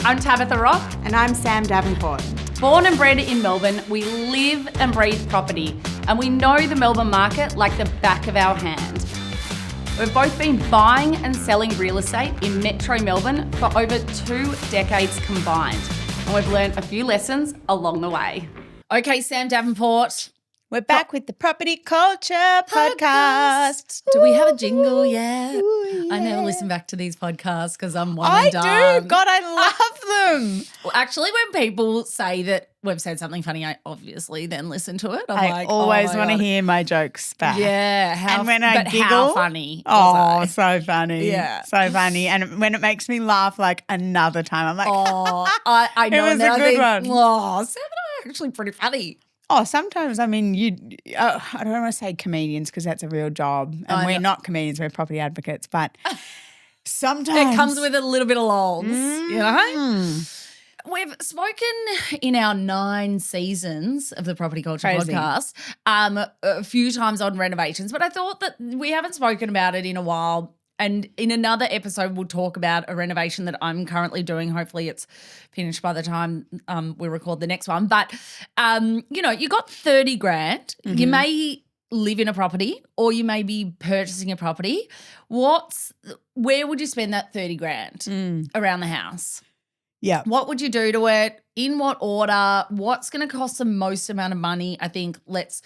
I'm Tabitha Rock. And I'm Sam Davenport. Born and bred in Melbourne, we live and breathe property, and we know the Melbourne market like the back of our hand. We've both been buying and selling real estate in Metro Melbourne for over 2 decades combined, and we've learned a few lessons along the way. Okay, Sam Davenport. We're back with the Property Culture Podcast. Do we have a jingle yet? Ooh, yeah. I never listen back to these podcasts because I'm one and done. I do. God, I love them. Well, actually, when people say that we've said something funny, I obviously then listen to it. I always want to hear my jokes back. Yeah. And when I giggle, how funny. Oh, so funny. Yeah. So funny. And when it makes me laugh like another time, I'm like, I know. It was a good one. Oh, Sam and I are actually pretty funny. Oh, sometimes, I mean, I don't want to say comedians because that's a real job. And we're not comedians, we're property advocates. But sometimes. It comes with a little bit of lols, you know? We've spoken in our 9 seasons of the Property Culture Podcast a few times on renovations, but I thought that we haven't spoken about it in a while. And in another episode, we'll talk about a renovation that I'm currently doing. Hopefully it's finished by the time we record the next one. But, you got 30 grand. Mm-hmm. You may live in a property or you may be purchasing a property. Where would you spend that 30 grand around the house? Yeah. What would you do to it? In what order? What's going to cost the most amount of money? I think let's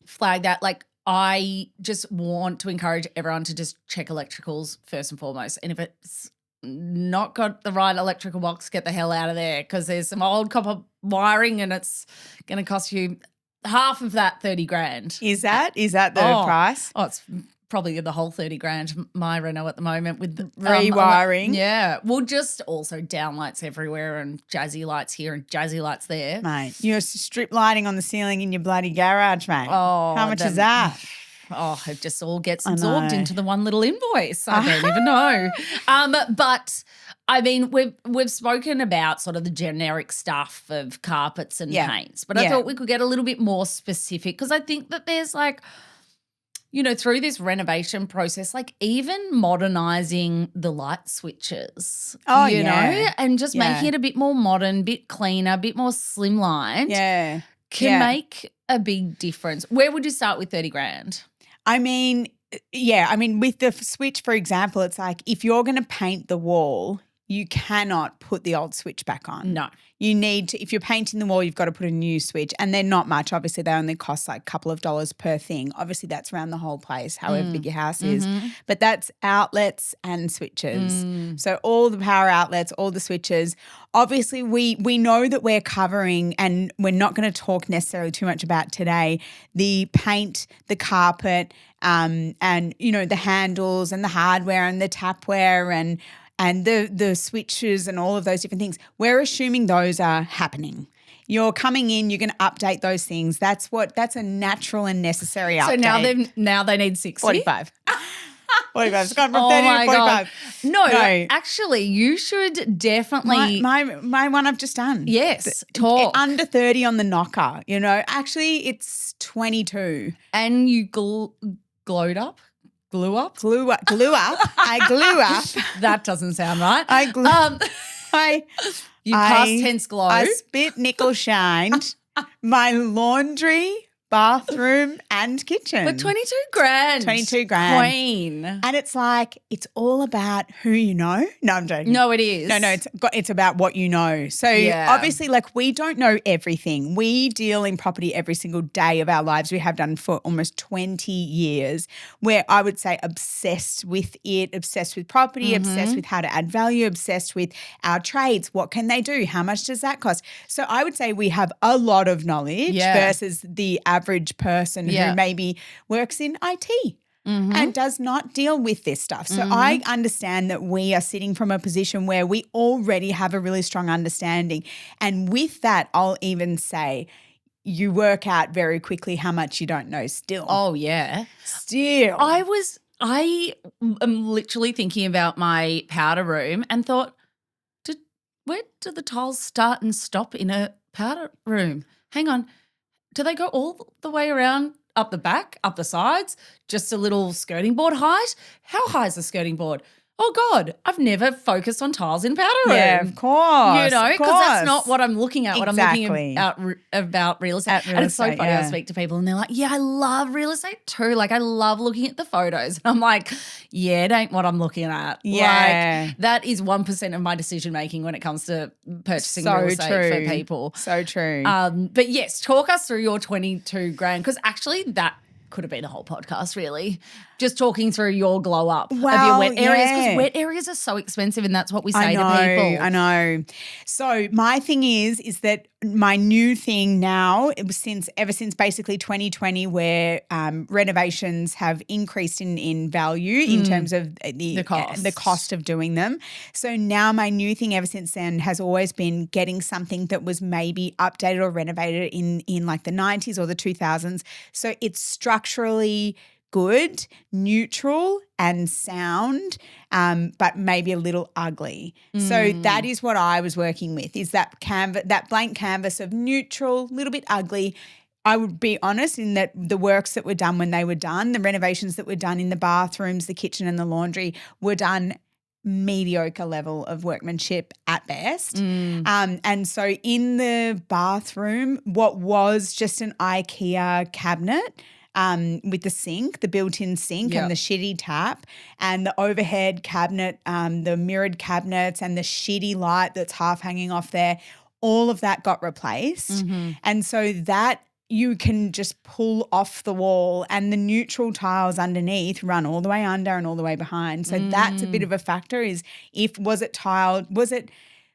flag that. Like, I just want to encourage everyone to just check electricals first and foremost. And if it's not got the right electrical box, get the hell out of there because there's some old copper wiring and it's going to cost you half of that 30 grand. Is that the price? Oh, it's probably the whole 30 grand, my Reno at the moment with the rewiring. Yeah. Well, just also downlights everywhere and jazzy lights here and jazzy lights there. Mate, you're strip lighting on the ceiling in your bloody garage, mate. Oh, how much is that? Oh, it just all gets absorbed into the one little invoice. I don't even know. But I mean, we've spoken about sort of the generic stuff of carpets and paints, but I thought we could get a little bit more specific because I think that there's like, through this renovation process, like even modernizing the light switches, and just making it a bit more modern, bit cleaner, a bit more slimlined, can make a big difference. Where would you start with 30 grand? I mean, with the switch, for example, it's like if you're going to paint the wall, you cannot put the old switch back on. No. You need to, if you're painting the wall, you've got to put a new switch and they're not much. Obviously, they only cost like a couple of dollars per thing. Obviously, that's around the whole place, however big your house is. But that's outlets and switches. So all the power outlets, all the switches. Obviously, we know that we're covering, and we're not going to talk necessarily too much about today, the paint, the carpet, and, the handles and the hardware and the tapware and the switches and all of those different things. We're assuming those are happening. You're coming in, you're going to update those things. That's a natural and necessary update. So now they need 60? 45. 45. It's gone from 30 to 45. God. No, actually, you should definitely. My one I've just done. Yes, talk. Under 30 on the knocker, Actually, it's 22. And you glowed up? Glue up? Glue up. I glue up. That doesn't sound right. I glue You past tense glow. I spit nickel shined my laundry, bathroom and kitchen. But 22 grand. 22 grand. Queen. And it's like, it's all about who you know. No, I'm joking. No, it is. No, it's about what you know. So obviously, like, we don't know everything. We deal in property every single day of our lives. We have done for almost 20 years, where I would say obsessed with it, obsessed with property, obsessed with how to add value, obsessed with our trades. What can they do? How much does that cost? So I would say we have a lot of knowledge versus the average person who maybe works in IT and does not deal with this stuff. So I understand that we are sitting from a position where we already have a really strong understanding. And with that, I'll even say you work out very quickly how much you don't know still. Oh, yeah. Still. I am literally thinking about my powder room and thought, where do the tiles start and stop in a powder room? Hang on. Do they go all the way around up the back, up the sides, just a little skirting board height? How high is the skirting board? oh God, I've never focused on tiles in powder room. Yeah, of course. You know, because that's not what I'm looking at. What I'm looking Exactly. at about real estate. Real and it's so estate, funny. yeah. I speak to people and they're like, yeah, I love real estate too. Like I love looking at the photos. And I'm like, yeah, it ain't what I'm looking at. Yeah. Like that is 1% of my decision making when it comes to purchasing So real estate true. for people. So true. But yes, talk us through your 22 grand because actually that could have been a whole podcast really. Just talking through your glow up of your wet areas because wet areas are so expensive and that's what we say to people. I know. So my thing is that my new thing now, it was ever since basically 2020 where renovations have increased in value in terms of the cost of doing them. So now my new thing ever since then has always been getting something that was maybe updated or renovated in like the 90s or the 2000s. So it's structurally good, neutral and sound, but maybe a little ugly. So that is what I was working with is that blank canvas of neutral, little bit ugly. I would be honest in that the works that were done when they were done, the renovations that were done in the bathrooms, the kitchen and the laundry were done mediocre level of workmanship at best. And so in the bathroom, what was just an IKEA cabinet with the sink, the built-in sink and the shitty tap and the overhead cabinet, the mirrored cabinets and the shitty light that's half hanging off there, all of that got replaced. And so that you can just pull off the wall and the neutral tiles underneath run all the way under and all the way behind. So that's a bit of a factor is was it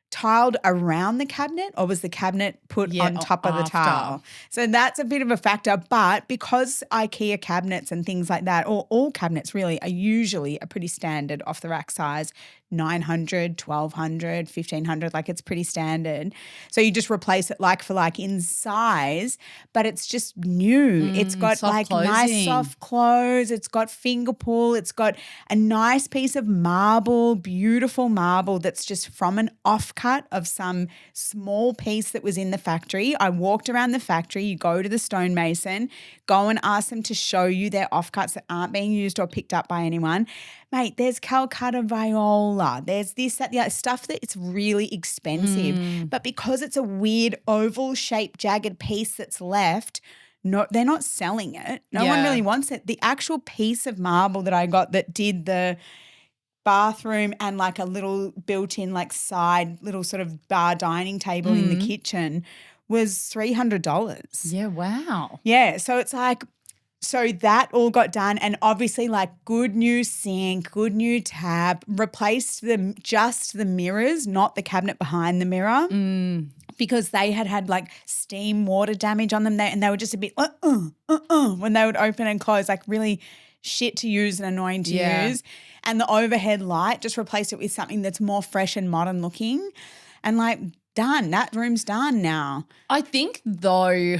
tiled around the cabinet or was the cabinet put on top of the tile? So that's a bit of a factor. But because IKEA cabinets and things like that, or all cabinets really, are usually a pretty standard off-the-rack size, 900, 1,200, 1,500, like it's pretty standard. So you just replace it like for like in size, but it's just new. It's got like nice soft clothes. It's got finger pull. It's got a nice piece of marble, beautiful marble that's just from an offcut of some small piece that was in the factory. I walked around the factory. You go to the stonemason, go and ask them to show you their offcuts that aren't being used or picked up by anyone. Mate, there's Calcutta viola. There's this, that, the other stuff that it's really expensive. But because it's a weird oval-shaped jagged piece that's left, no, they're not selling it. No one really wants it. The actual piece of marble that I got that did the bathroom and like a little built-in like side little sort of bar dining table in the kitchen was $300. Yeah, wow. Yeah, so it's like so that all got done and obviously like good new sink, good new tap, replaced just the mirrors, not the cabinet behind the mirror because they had like steam water damage on them and they were just a bit when they would open and close, like really shit to use and annoying to use. And the overhead light, just replace it with something that's more fresh and modern looking and like done. That room's done now. I think though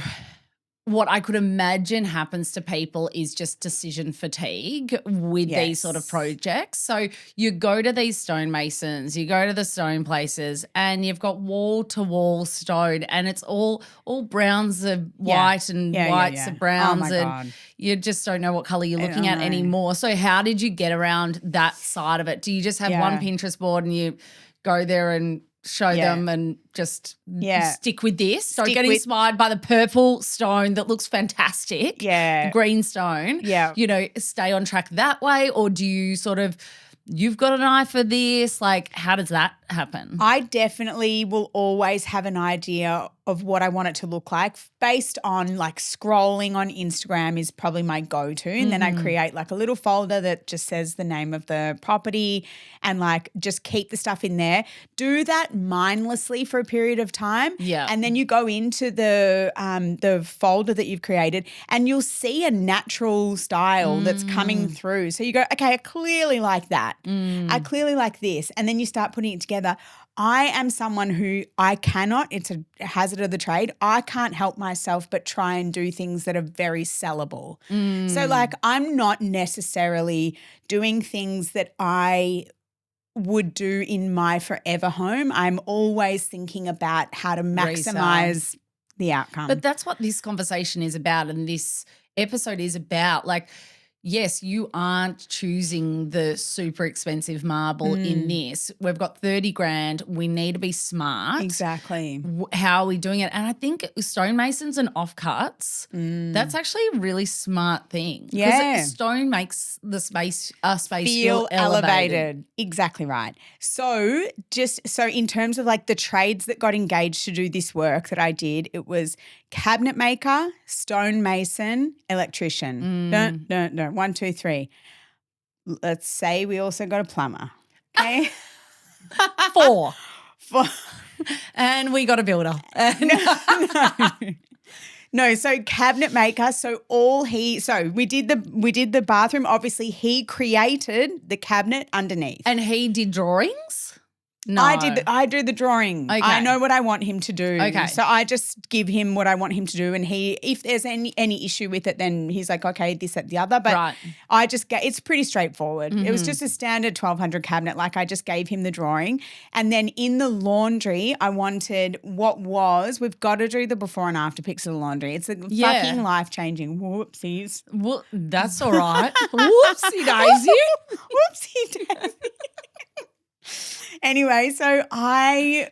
what I could imagine happens to people is just decision fatigue with these sort of projects. So you go to these stonemasons, you go to the stone places and you've got wall-to-wall stone and it's all browns are white and whites are browns and you just don't know what colour you're looking at anymore. So how did you get around that side of it? Do you just have one Pinterest board and you go there and show them and just stick with this? So get inspired by the purple stone that looks fantastic, the green stone, you know, stay on track that way, or do you sort of you've got an eye for this? Like how does that happen? I definitely will always have an idea of what I want it to look like based on like scrolling on Instagram is probably my go-to. And then I create like a little folder that just says the name of the property and like just keep the stuff in there. Do that mindlessly for a period of time. Yeah. And then you go into the folder that you've created and you'll see a natural style that's coming through. So you go, okay, I clearly like that. I clearly like this. And then you start putting it together. I am someone who it's a hazard of the trade. I can't help myself but try and do things that are very sellable. So like I'm not necessarily doing things that I would do in my forever home. I'm always thinking about how to maximize the outcome. But that's what this conversation is about and this episode is about. Like yes, you aren't choosing the super expensive marble in this. We've got 30 grand. We need to be smart. Exactly. How are we doing it? And I think stonemasons and offcuts, that's actually a really smart thing. Yeah. Because stone makes the space feel elevated. Exactly right. So in terms of like the trades that got engaged to do this work that I did, it was cabinet maker, stonemason, electrician. Dun, dun, dun. 1, 2, 3. Let's say we also got a plumber. Okay. 4. 4. And we got a builder. No, so cabinet maker. So we did the bathroom. Obviously, he created the cabinet underneath, and he did drawings. No, I do the drawing. Okay. I know what I want him to do. Okay. So I just give him what I want him to do, and if there's any issue with it, then he's like, okay, this, that, the other. But right. I just it's pretty straightforward. It was just a standard 1200 cabinet. Like I just gave him the drawing, and then in the laundry, I wanted we've got to do the before and after pics of the laundry. It's fucking life changing. Whoopsies. Well, that's all right. Whoopsie daisy. Whoopsie daisy. Anyway, so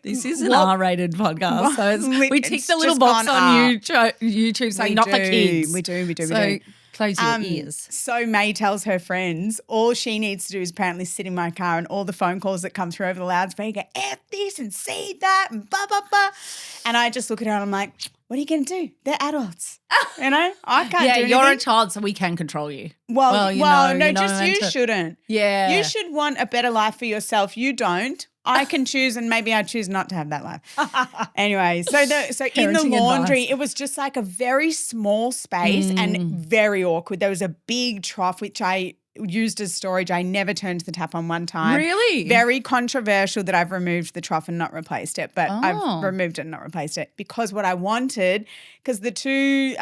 this is an R-rated podcast, so we tick the little box on YouTube saying not for kids. We do. So close your ears. So May tells her friends all she needs to do is apparently sit in my car, and all the phone calls that come through over the loudspeaker, F this and see that and blah, blah, blah. And I just look at her and I'm like, what are you going to do? They're adults. You know, I can't do anything. Yeah, you're a child, so we can control you. Well, you shouldn't. Yeah. You should want a better life for yourself. You don't. I can choose, and maybe I choose not to have that life. Anyway, so in the laundry, it was just like a very small space and very awkward. There was a big trough which I used as storage. I never turned the tap on one time. Really? Very controversial that I've removed the trough and not replaced it, but I've removed it and not replaced it because what I wanted, because the two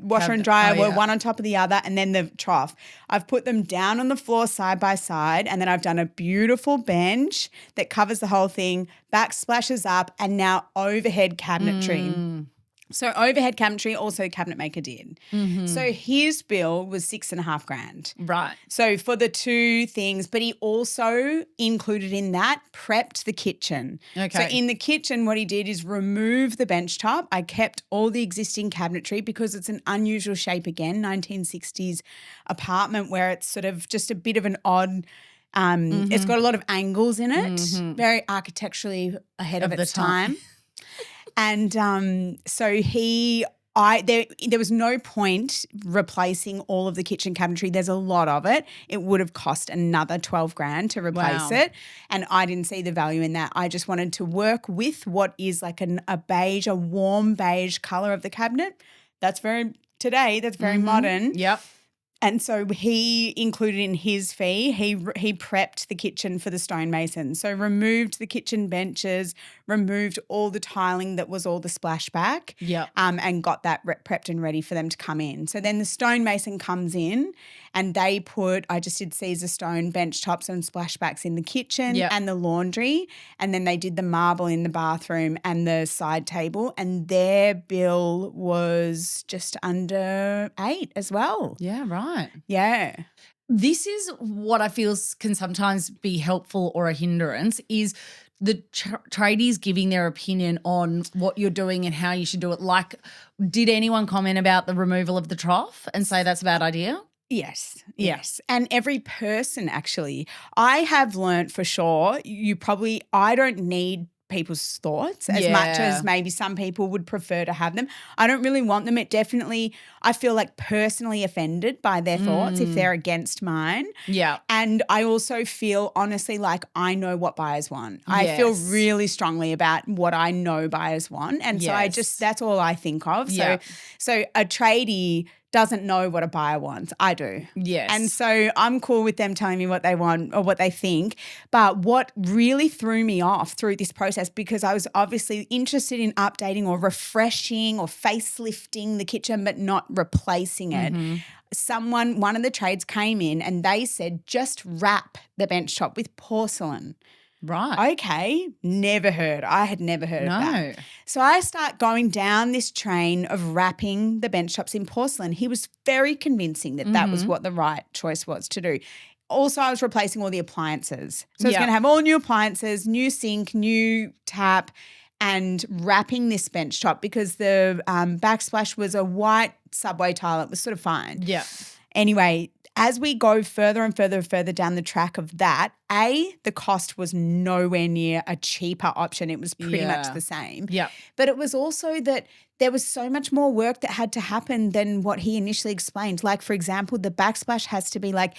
washer and dryer were one on top of the other, and then the trough. I've put them down on the floor side by side, and then I've done a beautiful bench that covers the whole thing, backsplashes up, and now overhead cabinetry. So overhead cabinetry, also cabinet maker did. So his bill was $6,500. Right. So for the two things, but he also included in that prepped the kitchen. Okay. So in the kitchen, what he did is remove the bench top. I kept all the existing cabinetry because it's an unusual shape again, 1960s apartment where it's sort of just a bit of an odd it's got a lot of angles in it, very architecturally ahead of its time. And so there was no point replacing all of the kitchen cabinetry. There's a lot of it. It would have cost another $12,000 to replace it. And I didn't see the value in that. I just wanted to work with what is like a warm beige color of the cabinet. That's very modern. Yep. And so he included in his fee, he prepped the kitchen for the stonemasons. So removed the kitchen benches, removed all the tiling that was all the splashback, and got that prepped and ready for them to come in. So then the stonemason comes in and I just did Caesar stone bench tops and splashbacks in the kitchen and the laundry, and then they did the marble in the bathroom and the side table, and their bill was just under 8 as well. Yeah, right. Yeah. This is what I feel can sometimes be helpful or a hindrance is the tradies giving their opinion on what you're doing and how you should do it. Like, did anyone comment about the removal of the trough and say that's a bad idea? Yes. And every person actually, I have learnt for sure, I don't need people's thoughts as much as maybe some people would prefer to have them. I don't really want them. I feel like personally offended by their thoughts if they're against mine. Yeah. And I also feel honestly like I know what buyers want. I feel really strongly about what I know buyers want. And so that's all I think of. So a tradie doesn't know what a buyer wants. I do. Yes. And so I'm cool with them telling me what they want or what they think. But what really threw me off through this process, because I was obviously interested in updating or refreshing or facelifting the kitchen but not replacing it. One of the trades came in and they said just wrap the bench top with porcelain. Right. Okay, never heard. I had never heard of No. that. So I start going down this train of wrapping the bench tops in porcelain. He was very convincing that that was what the right choice was to do. Also, I was replacing all the appliances. So I was going to have all new appliances, new sink, new tap, and wrapping this bench top because the backsplash was a white subway tile. It was sort of fine. Yeah. Anyway, as we go further and further down the track of that, the cost was nowhere near a cheaper option. It was pretty much the same. Yeah. But it was also that there was so much more work that had to happen than what he initially explained. Like, for example, the backsplash has to be like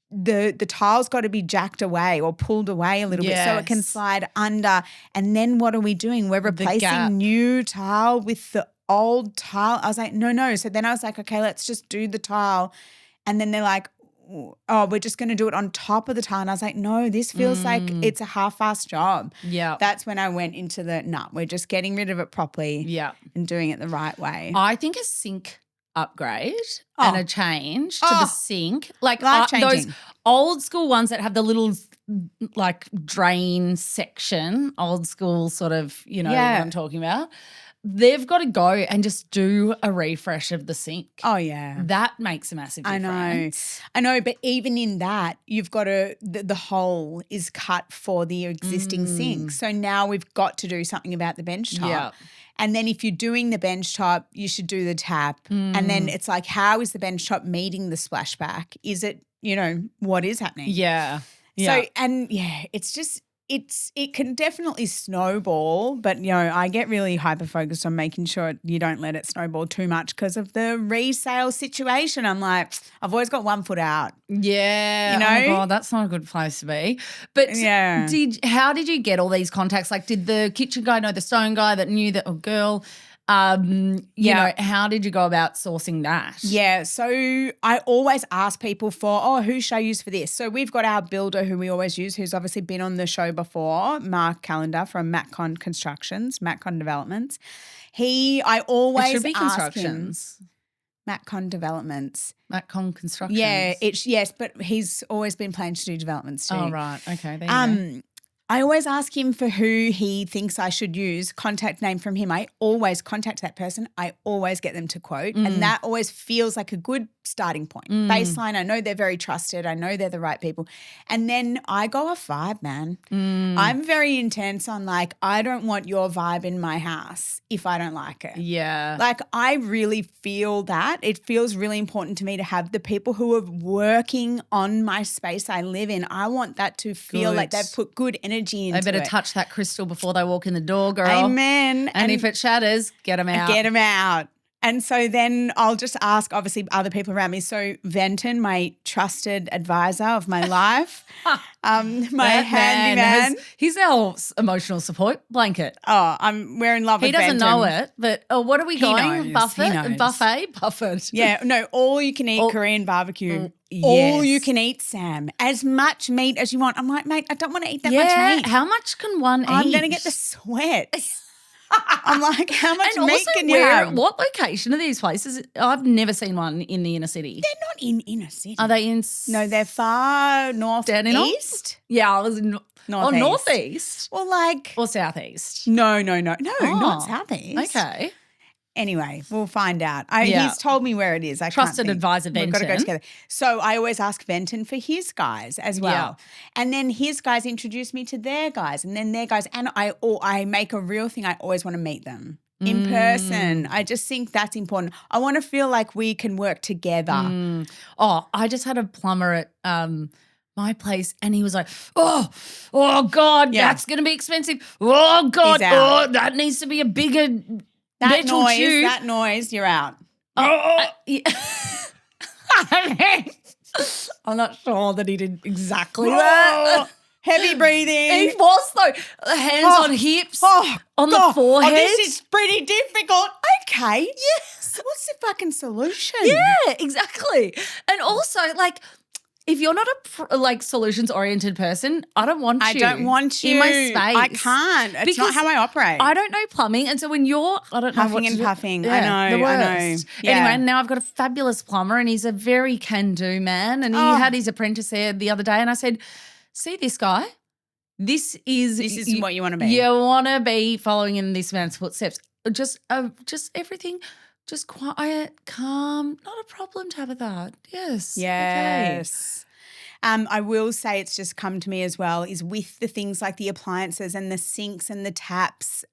the tile's got to be jacked away or pulled away a little bit so it can slide under. And then what are we doing? We're replacing new tile with the old tile. I was like, no. So then I was like, okay, let's just do the tile. And then they're like, oh, we're just going to do it on top of the tile. And I was like, no, this feels like it's a half-assed job. Yeah. That's when I went into we're just getting rid of it properly and doing it the right way. I think a sink upgrade and a change to the sink. Like those old school ones that have the little like drain section, old school sort of, what I'm talking about. They've got to go and just do a refresh of the sink. Oh, yeah. That makes a massive difference. I know, but even in that, you've got to the hole is cut for the existing sink. So now we've got to do something about the bench top. Yeah. And then if you're doing the bench top, you should do the tap. And then it's like, how is the bench top meeting the splashback? Is it, what is happening? Yeah. So, it's just – it can definitely snowball, but, I get really hyper-focused on making sure you don't let it snowball too much because of the resale situation. I'm like, I've always got one foot out. Yeah. Oh, God, that's not a good place to be. But how did you get all these contacts? Like, did the kitchen guy know the stone guy that knew that, girl – how did you go about sourcing that? Yeah, so I always ask people for, who should I use for this? So we've got our builder who we always use, who's obviously been on the show before, Mark Callender from Matcon Developments. It should be Constructions. Matcon Developments. Matcon Constructions. Yeah, yes, but he's always been planning to do developments too. Oh, right. Okay, there you go. I always ask him for who he thinks I should use, contact name from him. I always contact that person. I always get them to quote. And that always feels like a good starting point. Baseline, I know they're very trusted. I know they're the right people. And then I go off vibe, man. I'm very intense on like, I don't want your vibe in my house if I don't like it. Yeah. Like I really feel that. It feels really important to me to have the people who are working on my space I live in. I want that to feel like they've put good energy into it. They better touch that crystal before they walk in the door, girl. Amen. And if it shatters, get them out. Get them out. And so then I'll just ask, obviously, other people around me. So Venton, my trusted advisor of my life, my handyman. He's our emotional support blanket. Oh, we're in love with Venton. He doesn't know it, but what are we going? Buffet? Yeah, no, all you can eat Korean barbecue. Yes. All you can eat, Sam. As much meat as you want. I'm like, mate, I don't want to eat that much meat. How much can one eat? I'm going to get the sweats. I'm like, how much meat can you have? What location are these places? I've never seen one in the inner city. They're not in inner city. Are they in? No, they're far northeast. Yeah, I was in northeast. Oh, northeast. Well, like. Or southeast. No, not southeast. Okay. Anyway, we'll find out. He's told me where it is. Trusted advisor Venton. We've got to go together. So I always ask Venton for his guys as well. Yeah. And then his guys introduce me to their guys and then their guys. And I make a real thing. I always want to meet them in person. I just think that's important. I want to feel like we can work together. Oh, I just had a plumber at my place and he was like, oh God, that's going to be expensive. Oh, God, that needs to be a bigger that noise, you're out. Yeah. I'm not sure that he did exactly that. Heavy breathing. He was though. Hands on hips, on the forehead. This is pretty difficult. Okay. Yes. What's the fucking solution? Yeah, exactly. And also, like, if you're not a solutions-oriented person, I don't want you. I don't want you in my space. I can't. It's not how I operate. I don't know plumbing, and so when you're, I don't know what to do. Puffing. I know. The worst. Yeah. Anyway, now I've got a fabulous plumber, and he's a very can-do man. And he had his apprentice there the other day, and I said, "See this guy? this is what you want to be. You want to be following in this man's footsteps. Just everything, just quiet, calm, not a problem, Tabitha. Yes. Yes. Okay. I will say it's just come to me as well is with the things like the appliances and the sinks and the taps,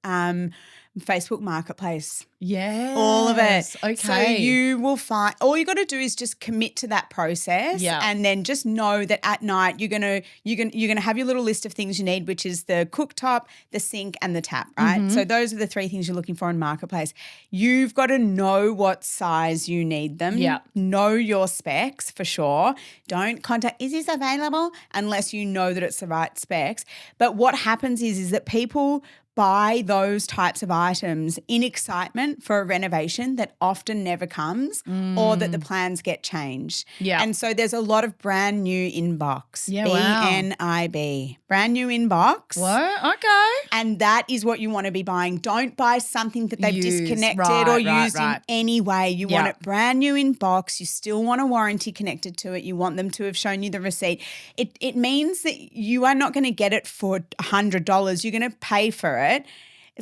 Facebook Marketplace. Yes. All of it. Okay. So you will find all you got to do is just commit to that process and then just know that at night you're going to have your little list of things you need, which is the cooktop, the sink and the tap, right? Mm-hmm. So those are the 3 things you're looking for in Marketplace. You've got to know what size you need them. Yeah. Know your specs for sure. Don't contact, is this available? Unless you know that it's the right specs. But what happens is that people buy those types of items in excitement for a renovation that often never comes or that the plans get changed. Yeah. And so there's a lot of brand new inbox. Yeah, wow. BNIB. Brand new inbox. What? Okay. And that is what you want to be buying. Don't buy something that they've disconnected or used in any way. You want it brand new in box. You still want a warranty connected to it. You want them to have shown you the receipt. It means that you are not going to get it for $100. You're going to pay for it.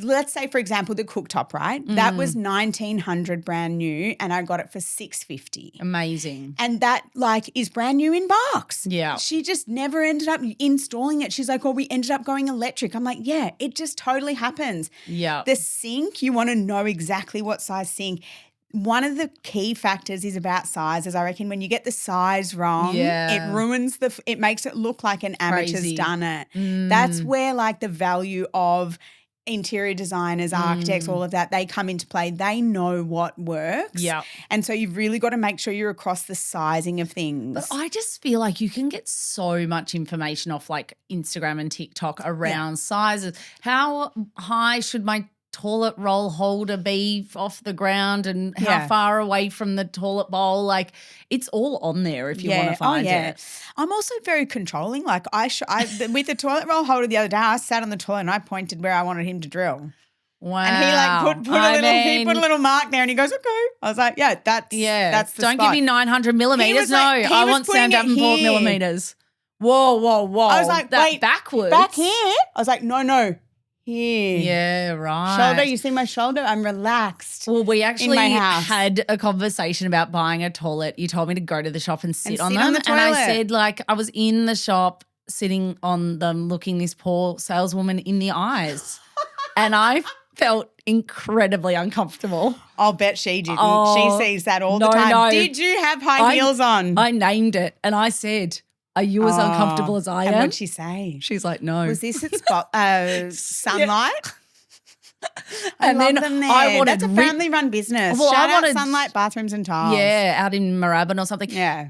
Let's say, for example, the cooktop, right? That was $1,900 brand new and I got it for $650. Amazing. And that is brand new in box. Yeah. She just never ended up installing it. She's like, we ended up going electric. I'm like, yeah, it just totally happens. Yeah. The sink, you want to know exactly what size sink. One of the key factors is about sizes. I reckon when you get the size wrong, it ruins it makes it look like an amateur's done it. That's where the value of interior designers, architects, all of that, they come into play. They know what works. Yeah. And so you've really got to make sure you're across the sizing of things. But I just feel like you can get so much information off Instagram and TikTok around sizes. How high should my toilet roll holder be off the ground and how far away from the toilet bowl? It's all on there if you want to find it. I'm also very controlling. With the toilet roll holder the other day, I sat on the toilet and I pointed where I wanted him to drill. Wow. And he put a little mark there and he goes, okay. I was like, that's the Don't spot. give me 900 millimeters. I want Sam Davenport millimeters. Whoa. I was like, wait, backwards. Back here? I was like, no. Here. Yeah, right. Shoulder, you see my shoulder? I'm relaxed. Well, we actually had a conversation about buying a toilet. You told me to go to the shop and sit on them. The toilet. And I said, I was in the shop sitting on them looking this poor saleswoman in the eyes. And I felt incredibly uncomfortable. I'll bet she didn't. She sees that all the time. No. Did you have high heels on? I named it and I said, are you as uncomfortable as I am? And what'd she say? She's like, no. Was this at Sunlight? And then I wanted that's a family-run business. Well, Shout out Sunlight Bathrooms and Tiles. Yeah, out in Moorabbin or something. Yeah.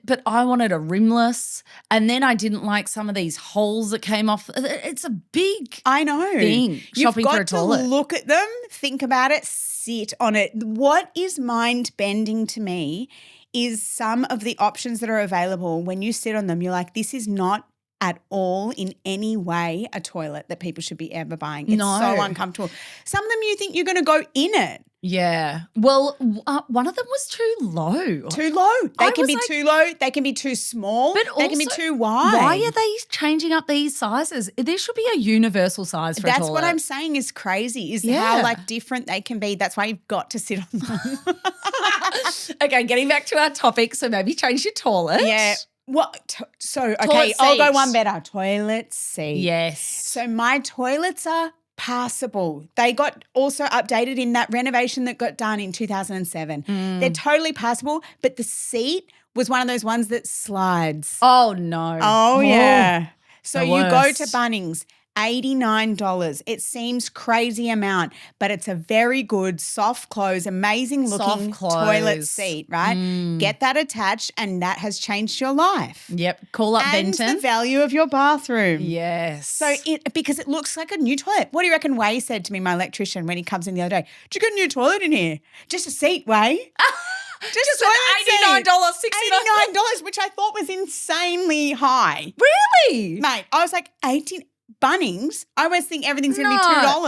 But I wanted a rimless, and then I didn't like some of these holes that came off. It's a big thing shopping for a toilet. You've got to look at them, think about it, sit on it. What is mind-bending to me is some of the options that are available. When you sit on them, you're like, this is not at all in any way a toilet that people should be ever buying. It's so uncomfortable. Some of them you think you're going to go in it. Yeah. Well, one of them was too low. Too low. They can be too low. They can be too small. But they can be too wide. Why are they changing up these sizes? There should be a universal size for a toilet. That's what I'm saying is crazy, is how different they can be. That's why you've got to sit on them. Okay, getting back to our topic. So maybe change your toilet. Yeah. I'll go one better. Toilet seat. Yes. So my toilets are passable. They got also updated in that renovation that got done in 2007. They're totally passable, but the seat was one of those ones that slides. Oh, no. Oh, yeah. So you go to Bunnings, $89. It seems crazy amount, but it's a very good soft close, amazing looking toilet seat, right? Get that attached and that has changed your life. Yep. Call up Benton. And the value of your bathroom. Yes. So because it looks like a new toilet. What do you reckon Way said to me, my electrician, when he comes in the other day? Did you get a new toilet in here? Just a seat, Way. Just $89, $69, which I thought was insanely high. Really? Mate, I was like, 18 Bunnings, I always think everything's going to be $2.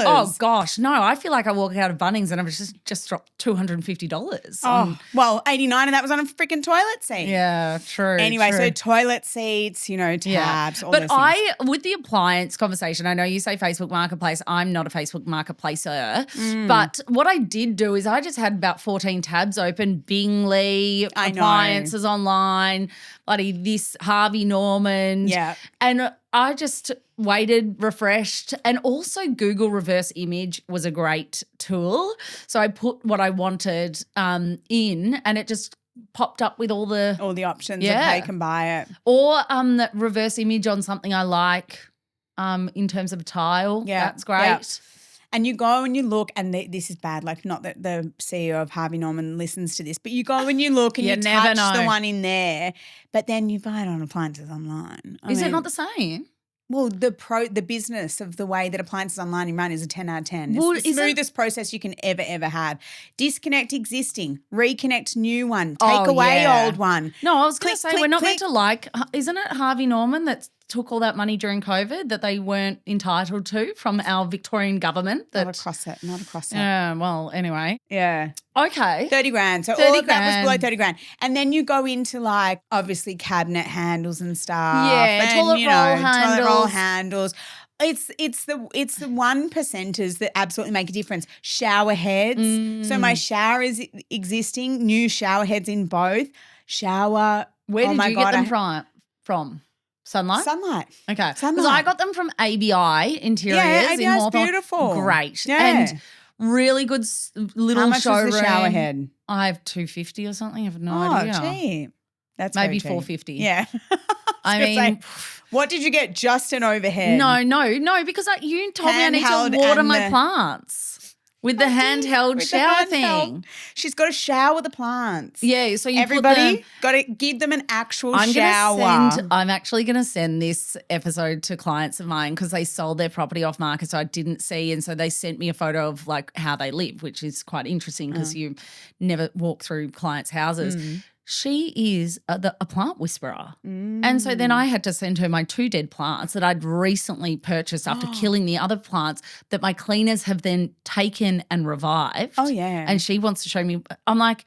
Oh gosh, no! I feel like I walk out of Bunnings and I've just dropped $250. Oh, well, 89 and that was on a freaking toilet seat. Yeah, true. Anyway, true. so toilet seats, tabs, all those things. With the appliance conversation, I know you say Facebook Marketplace. I'm not a Facebook Marketplacer. But what I did do is I just had about 14 tabs open. Bingley, appliances online, bloody this Harvey Norman. Yeah. And I just waited, refreshed, and also Google reverse image was a great tool. So I put what I wanted in and it just popped up with all the options of how you can buy it. Or reverse image on something I like in terms of a tile. Yeah. That's great. Yeah. And you go and you look, and this is bad, like not that the CEO of Harvey Norman listens to this, but you go and you look and you touch the one in there, but then you buy it on appliances online. Is it not the same? Well, the business of the way that appliances online run is a 10 out of 10. It's the smoothest process you can ever have. Disconnect existing, reconnect new one, take away old one. No, I was going to say we're not meant to isn't it Harvey Norman that took all that money during COVID that they weren't entitled to from our Victorian government? Not across it. Yeah, well, anyway. Yeah. Okay. 30 grand. So all of that was below 30 grand. And then you go into like obviously cabinet handles and stuff. Yeah, and, toilet roll handles. It's the 1%ers that absolutely make a difference. Shower heads. So my shower is existing, new shower heads in both. Shower. Where did you get them from? Sunlight? Okay. Because I got them from ABI Interiors in Hawthorne. ABI's beautiful. Great. Yeah. And really good little How much showroom. Was the shower head? I have $250 or something. I have no idea. Oh, cheap. That's maybe cheap. $450. Yeah. I mean, what did you get? Just an overhead? No, because you told me I need to water my plants. With the handheld shower thing. She's got to shower the plants. Yeah, so everybody got to give them an actual shower. I'm actually going to send this episode to clients of mine because they sold their property off market, so I didn't see, and so they sent me a photo of like how they live, which is quite interesting because you never walk through clients' houses. She is a plant whisperer. And so then I had to send her my 2 dead plants that I'd recently purchased after killing the other plants that my cleaners have then taken and revived. Oh, yeah. And she wants to show me. I'm like,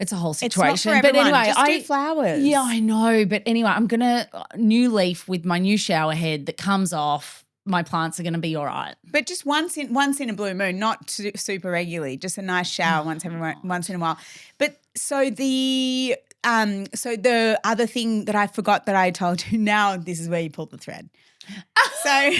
it's a whole situation. It's not for everyone. But anyway, just do flowers. Yeah, I know. But anyway, I'm going to new leaf with my new shower head that comes off. My plants are going to be all right. But just once in a blue moon, not super regularly, just a nice shower once in a while. But so the other thing that I forgot that I told you, now this is where you pull the thread. So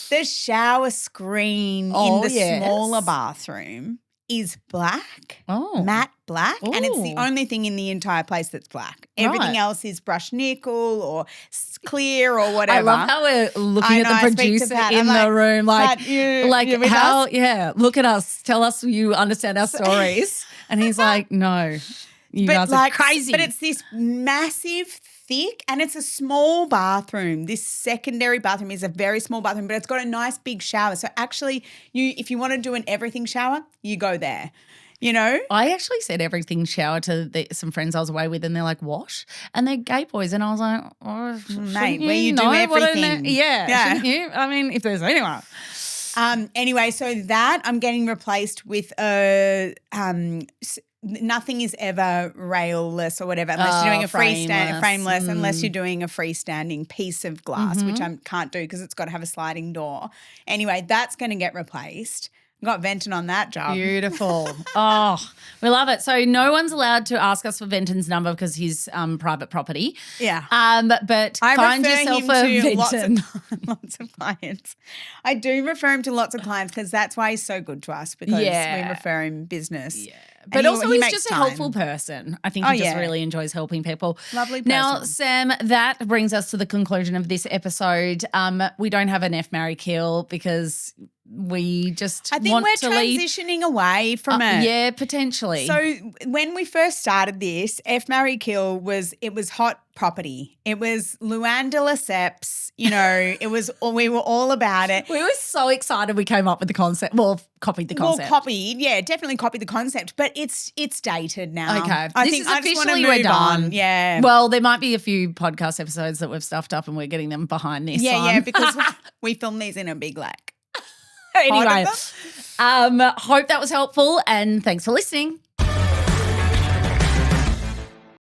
the shower screen in the smaller bathroom is black, matte black, and it's the only thing in the entire place that's black. Everything else is brushed nickel or clear or whatever. I love how we're looking at the producer in the room, look at us, tell us you understand our stories. And he's like, no, you guys are crazy. But it's this massive thick, and it's a small bathroom. This secondary bathroom is a very small bathroom, but it's got a nice big shower. So actually, if you want to do an everything shower, you go there. I actually said everything shower to some friends I was away with, and they're like, "What?" And they're gay boys, and I was like, "Oh, mate, where you do everything, shouldn't you? I mean, if there's anyone." Anyway, so that I'm getting replaced with nothing is ever railless or whatever unless you're doing a frameless, unless you're doing a freestanding piece of glass, which I can't do because it's got to have a sliding door. Anyway, that's going to get replaced. Got Venton on that job. Beautiful. Oh, we love it. So no one's allowed to ask us for Venton's number because he's private property. Yeah. But find yourself a Venton. Lots of clients. I do refer him to lots of clients because that's why he's so good to us, because we refer him business. Yeah. But also he's just a helpful person. I think he just really enjoys helping people. Lovely person. Now, Sam, that brings us to the conclusion of this episode. We don't have an F, marry, kill because we just I think want we're to leave. transitioning away from it. Yeah, potentially. So when we first started this, F Marry Kill was hot property. It was Luann de Lesseps, we were all about it. We were so excited we came up with the concept. Well, copied the concept. Definitely copied the concept, but it's dated now. Okay. I This think is I just want to officially we're move done. on. Yeah. Well, there might be a few podcast episodes that we've stuffed up and we're getting them behind this one. Yeah, because we film these in a big Anyway, Anyway. hope that was helpful and thanks for listening.